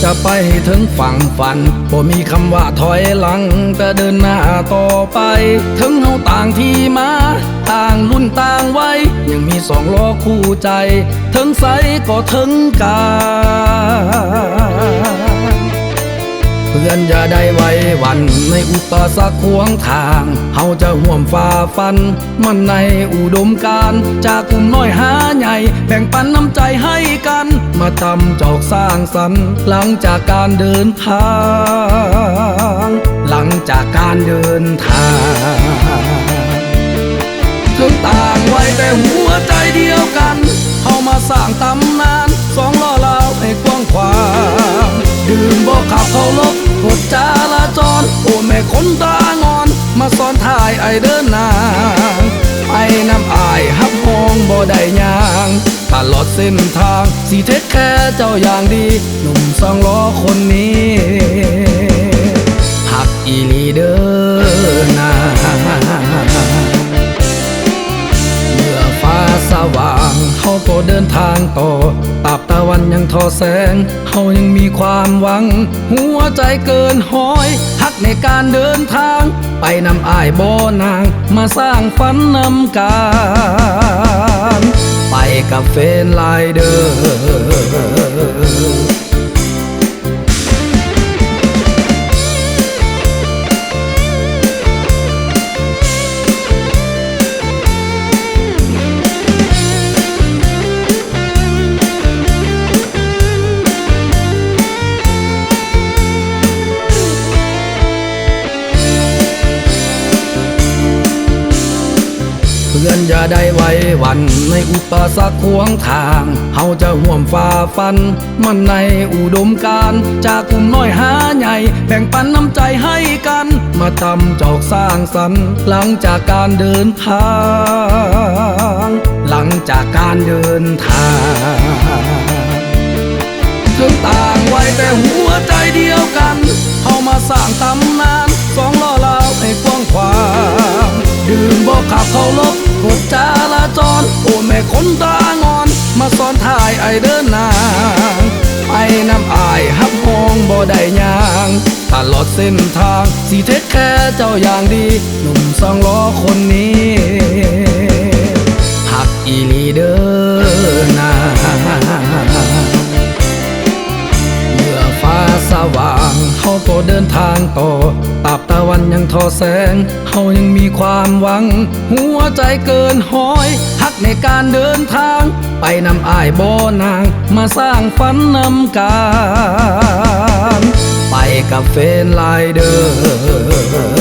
จะไปถึงฝั่งฝันบ่มีคำว่าถอยหลังแต่เดินหน้าต่อไปถึงเฮาต่างที่มาต่างรุ่นต่างวัยยังมีสองล้อคู่ใจถึงไสก็ถึงกันเพื่อนอย่าได้ไว้วันในอุปสรรคขวางทางเฮาจะห่วมฝ่าฟันมันในอุดมการณ์จากกลุ่มน้อยหาใหญ่แบ่งปันน้ำใจให้กันมาทำจอกสร้างสรรค์หลังจากการเดินทางหลังจากการเดินทางถึงต่างวัยแต่หัวใจเดียวกันเฮามาสร้างตำนานสองล้อลาวให้กว้างขวางดื่มบ่ขับเคารพกฎจราจรโอ้แม่คนตางอนมาซ้อนท้ายไอเดินนางไปน้ำอายฮับห้องบ่ได้ยางตลอดเส้นทางสิเทคแค่เจ้าอย่างดีหนุ่มสองล้อคนนี้หักอีหลีเด้อนาฟ้าสว่างเฮาก็เดินทางต่อตราบตะวันยังทอแสงเฮายังมีความหวังหัวใจเกินห้อยฮักในการเดินทางไปนำอ้ายบ่นางมาสร้างฝันนำกันไปกับเฟนไลเดอร์เพื่อนอย่าได้ไว้วันในอุปสรรคขวางทางเฮาจะห่วมฝ่าฟันมันในอุดมการณ์จากกลุ่มน้อยหาใหญ่แบ่งปันน้ำใจให้กันมาทำจอกสร้างสรรค์หลังจากการเดินทางหลังจากการเดินทางถึงต่างวัยแต่หัวใจเดียวกันเฮามาสร้างตำนานสองล้อลาวให้กว้างขวางดื่มบ่ขับเคารพกฎจราจรโอ้แม่คนตางอนมาซ้อนท้ายไอเดินนางไปน้ำอายฮับห้องบ่ได้ยางตลอดเส้นทางสิเทคแค่เจ้าอย่างดีหนุ่มสองล้อคนนี้หักอีหลีเด้อนาฟ้าสว่างเฮาก็เดินทางต่อตราบตะวันยังทอแสงเฮายังมีความหวังหัวใจเกินห้อยฮักในการเดินทางไปนำอ้ายบ่นางมาสร้างฝันนำกันไปกับเฟนไลเดอร์